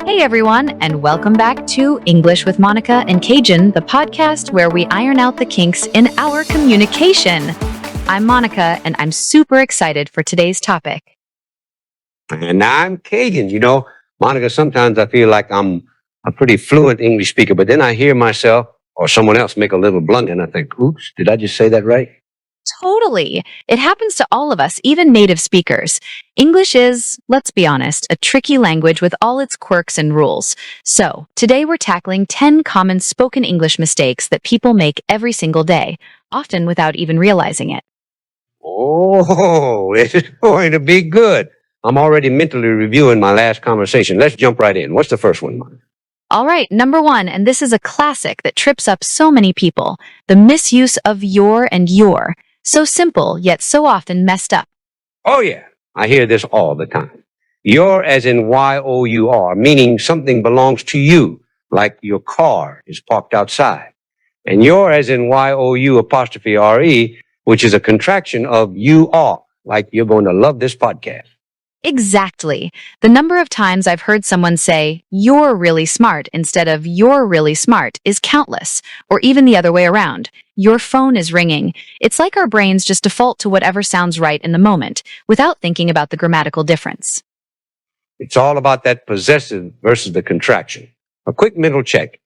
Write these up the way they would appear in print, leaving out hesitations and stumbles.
Hey everyone, and welcome back to English with Monica and Cajun, the podcast where we iron out the kinks in our communication. I'm Monica, and I'm super excited for today's topic. And I'm Cajun. Monica, sometimes I feel like I'm a pretty fluent English speaker, but then I hear myself or someone else make a little blunder, and I think, oops, did I just say that right? Totally. It happens to all of us, even native speakers. English is, let's be honest, a tricky language with all its quirks and rules. So, today we're tackling 10 common spoken English mistakes that people make every single day, often without even realizing it. Oh, it's going to be good. I'm already mentally reviewing my last conversation. Let's jump right in. What's the first one, Monica? All right, number one, and this is a classic that trips up so many people, the misuse of your and your. So simple, yet so often messed up. Oh, yeah. I hear this all the time. Your as in Y-O-U-R, meaning something belongs to you, like your car is parked outside. And your as in Y-O-U apostrophe R-E, which is a contraction of you are, like you're going to love this podcast. Exactly. The number of times I've heard someone say, "You're really smart," instead of "You're really smart" is countless, or even the other way around. Your phone is ringing. It's like our brains just default to whatever sounds right in the moment, without thinking about the grammatical difference. It's all about that possessive versus the contraction. A quick mental check.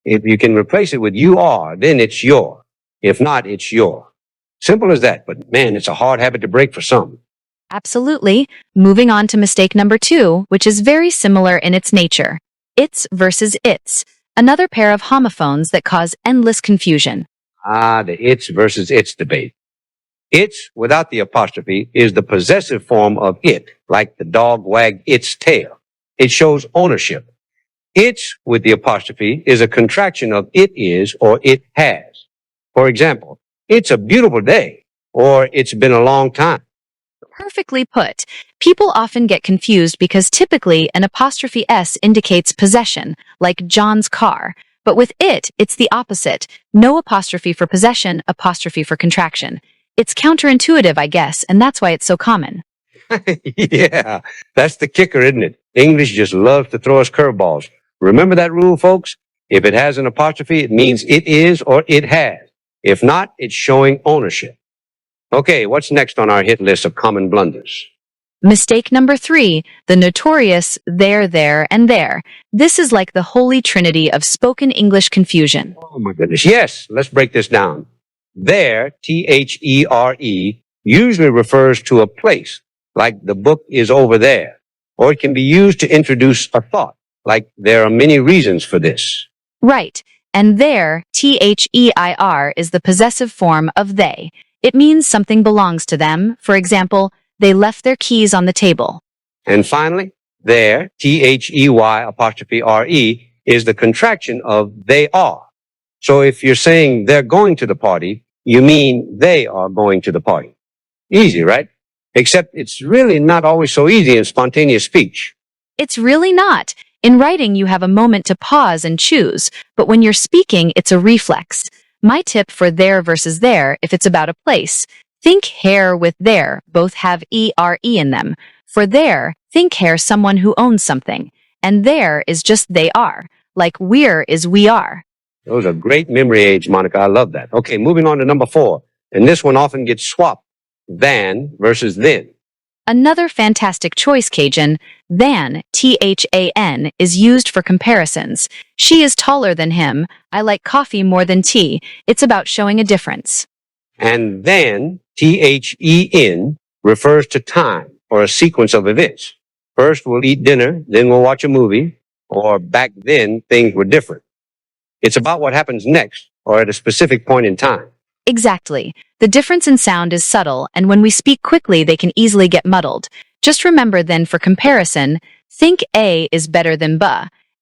If you can replace it with you are, then it's your. If not, it's your. Simple as that, but man, it's a hard habit to break for some. Absolutely. Moving on to mistake number two, which is very similar in its nature. It's versus its, another pair of homophones that cause endless confusion. The it's versus its debate. It's, without the apostrophe, is the possessive form of it, like the dog wagged its tail. It shows ownership. It's, with the apostrophe, is a contraction of it is or it has. For example, it's a beautiful day, or it's been a long time. Perfectly put. People often get confused because typically an apostrophe S indicates possession, like John's car. But with it, it's the opposite. No apostrophe for possession, apostrophe for contraction. It's counterintuitive, I guess, and that's why it's so common. Yeah, that's the kicker, isn't it? English just loves to throw us curveballs. Remember that rule, folks? If it has an apostrophe, it means it is or it has. If not, it's showing ownership. Okay, what's next on our hit list of common blunders? Mistake number three, the notorious there, and there. This is like the holy trinity of spoken English confusion. Oh my goodness. Yes, let's break this down. There, T-H-E-R-E, usually refers to a place, like the book is over there. Or it can be used to introduce a thought, like there are many reasons for this. Right. And there, T-H-E-I-R, is the possessive form of they. It means something belongs to them. For example, they left their keys on the table. And finally, there, T-H-E-Y apostrophe R-E, is the contraction of they are. So if you're saying they're going to the party, you mean they are going to the party. Easy, right? Except it's really not always so easy in spontaneous speech. It's really not. In writing, you have a moment to pause and choose, but when you're speaking, it's a reflex. My tip for there versus there, if it's about a place, think hair with there, both have E-R-E in them. For there, think hair someone who owns something. And there is just they are, like we're is we are. Those are great memory aids, Monica. I love that. Okay, moving on to number 4. And this one often gets swapped. Than versus then. Another fantastic choice, Cajun. Than, T-H-A-N, is used for comparisons. She is taller than him. I like coffee more than tea. It's about showing a difference. And then, T-H-E-N, refers to time or a sequence of events. First, we'll eat dinner, then we'll watch a movie, or back then, things were different. It's about what happens next or at a specific point in time. Exactly. The difference in sound is subtle, and when we speak quickly, they can easily get muddled. Just remember then for comparison, think A is better than B,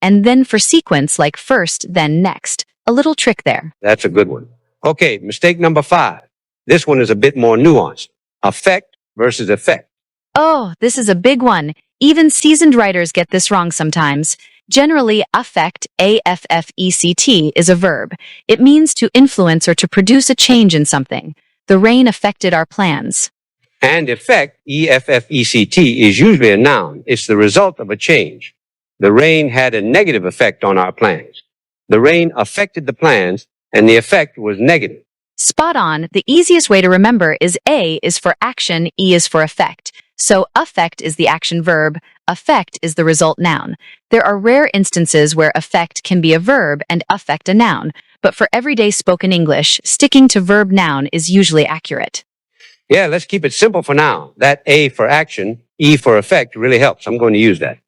and then for sequence like first, then next. A little trick there. That's a good one. Okay, mistake number 5. This one is a bit more nuanced. Affect versus effect. Oh, this is a big one. Even seasoned writers get this wrong sometimes. Generally, affect, A-F-F-E-C-T, is a verb. It means to influence or to produce a change in something. The rain affected our plans. And effect, E-F-F-E-C-T, is usually a noun. It's the result of a change. The rain had a negative effect on our plans. The rain affected the plans, and the effect was negative. Spot on. The easiest way to remember is A is for action, E is for effect. So affect is the action verb, effect is the result noun. There are rare instances where effect can be a verb and affect a noun, but for everyday spoken English, sticking to verb noun is usually accurate. Yeah, let's keep it simple for now. That A for action, E for effect really helps. I'm going to use that.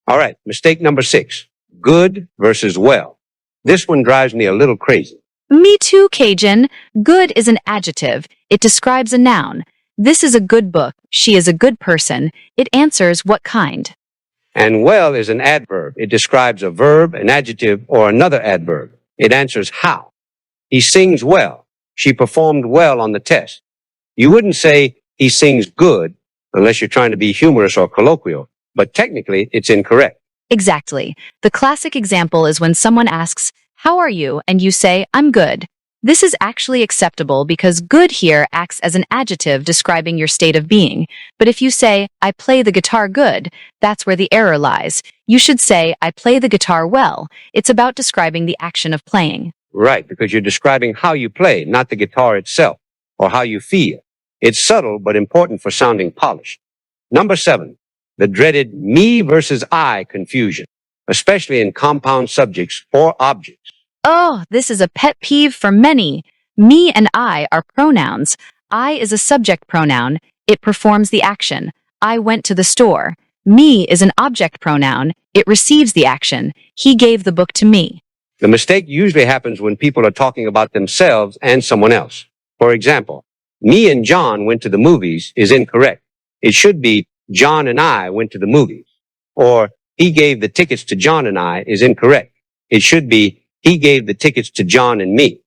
All right, mistake number 6. Good versus well. This one drives me a little crazy. Me too, Cajun. Good is an adjective. It describes a noun. This is a good book. She is a good person. It answers what kind. And well is an adverb. It describes a verb, an adjective, or another adverb. It answers how. He sings well. She performed well on the test. You wouldn't say he sings good unless you're trying to be humorous or colloquial, but technically it's incorrect. Exactly. The classic example is when someone asks, "How are you?" and you say, "I'm good." This is actually acceptable because good here acts as an adjective describing your state of being. But if you say, "I play the guitar good," that's where the error lies. You should say, "I play the guitar well." It's about describing the action of playing. Right, because you're describing how you play, not the guitar itself, or how you feel. It's subtle but important for sounding polished. Number 7, the dreaded me versus I confusion, especially in compound subjects or objects. Oh, this is a pet peeve for many. Me and I are pronouns. I is a subject pronoun. It performs the action. I went to the store. Me is an object pronoun. It receives the action. He gave the book to me. The mistake usually happens when people are talking about themselves and someone else. For example, me and John went to the movies is incorrect. It should be John and I went to the movies. Or he gave the tickets to John and I is incorrect. It should be he gave the tickets to John and me.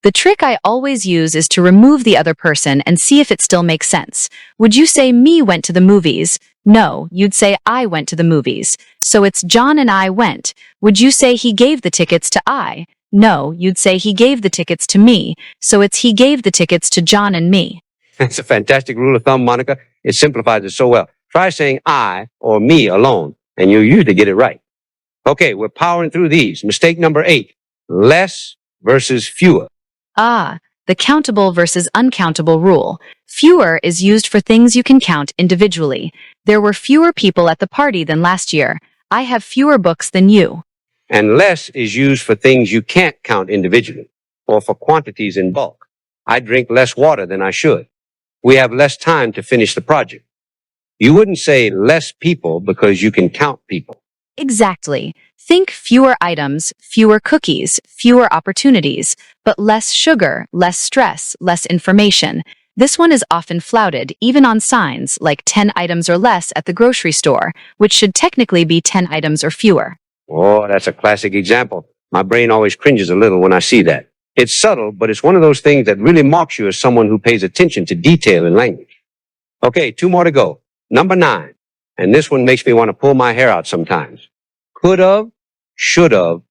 The trick I always use is to remove the other person and see if it still makes sense. Would you say me went to the movies? No, you'd say I went to the movies. So it's John and I went. Would you say he gave the tickets to I? No, you'd say he gave the tickets to me. So it's he gave the tickets to John and me. That's a fantastic rule of thumb, Monica. It simplifies it so well. Try saying I or me alone, and you'll usually get it right. Okay, we're powering through these. Mistake number 8, less versus fewer. Ah, the countable versus uncountable rule. Fewer is used for things you can count individually. There were fewer people at the party than last year. I have fewer books than you. And less is used for things you can't count individually, or for quantities in bulk. I drink less water than I should. We have less time to finish the project. You wouldn't say less people because you can count people. Exactly. Think fewer items, fewer cookies, fewer opportunities, but less sugar, less stress, less information. This one is often flouted, even on signs like 10 items or less at the grocery store, which should technically be 10 items or fewer. Oh, that's a classic example. My brain always cringes a little when I see that. It's subtle, but it's one of those things that really marks you as someone who pays attention to detail in language. Okay, 2 more to go. Number 9, and this one makes me want to pull my hair out sometimes. Could have, should have,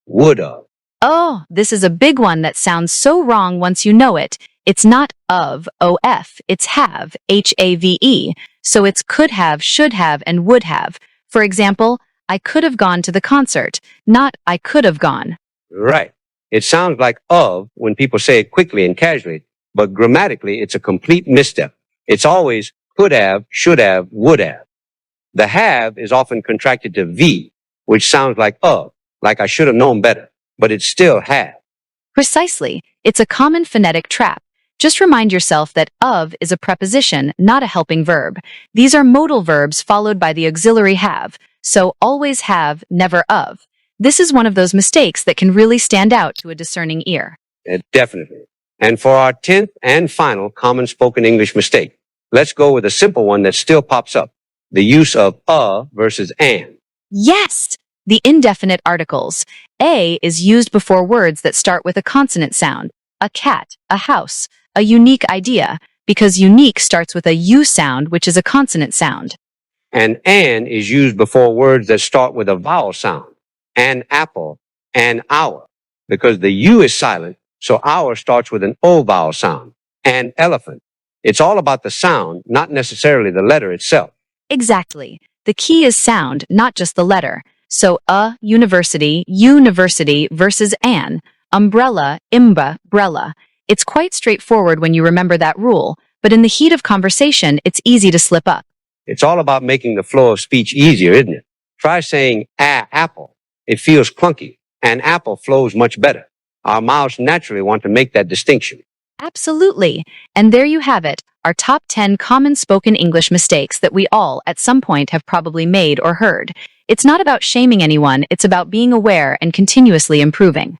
would have. Oh, this is a big one that sounds so wrong once you know it. It's not of, O-F, it's have, H-A-V-E. So it's could have, should have, and would have. For example, I could have gone to the concert, not I could have gone. Right. It sounds like of when people say it quickly and casually, but grammatically it's a complete misstep. It's always could have, should have, would have. The have is often contracted to V, which sounds like of, like I should have known better, but it's still have. Precisely. It's a common phonetic trap. Just remind yourself that of is a preposition, not a helping verb. These are modal verbs followed by the auxiliary have, so always have, never of. This is one of those mistakes that can really stand out to a discerning ear. Definitely. And for our 10th and final common spoken English mistake, let's go with a simple one that still pops up. The use of versus an. Yes! The indefinite articles. A is used before words that start with a consonant sound. A cat, a house, a unique idea, because unique starts with a U sound, which is a consonant sound. And an is used before words that start with a vowel sound. An apple, an hour, because the U is silent, so hour starts with an O vowel sound. An elephant. It's all about the sound, not necessarily the letter itself. Exactly. The key is sound, not just the letter. So university, university versus an, umbrella, imba-brella. It's quite straightforward when you remember that rule, but in the heat of conversation, it's easy to slip up. It's all about making the flow of speech easier, isn't it? Try saying apple. It feels clunky. An apple flows much better. Our mouths naturally want to make that distinction. Absolutely. And there you have it, our top 10 common spoken English mistakes that we all, at some point, have probably made or heard. It's not about shaming anyone, it's about being aware and continuously improving.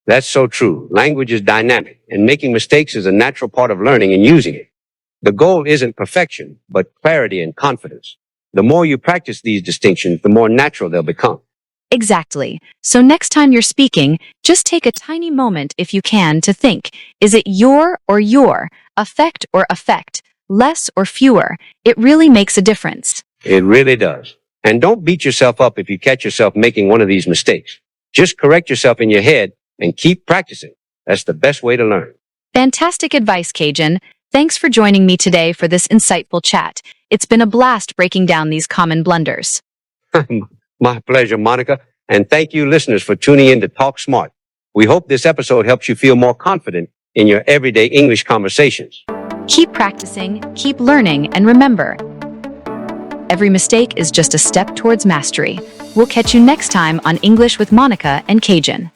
That's so true. Language is dynamic, and making mistakes is a natural part of learning and using it. The goal isn't perfection, but clarity and confidence. The more you practice these distinctions, the more natural they'll become. Exactly. So next time you're speaking, just take a tiny moment, if you can, to think, is it your or your, affect or affect, less or fewer? It really makes a difference. It really does. And don't beat yourself up if you catch yourself making one of these mistakes. Just correct yourself in your head and keep practicing. That's the best way to learn. Fantastic advice, Cajun. Thanks for joining me today for this insightful chat. It's been a blast breaking down these common blunders. My pleasure, Monica. And thank you, listeners, for tuning in to Talk Smart. We hope this episode helps you feel more confident in your everyday English conversations. Keep practicing, keep learning, and remember, every mistake is just a step towards mastery. We'll catch you next time on English with Monica and Cajun.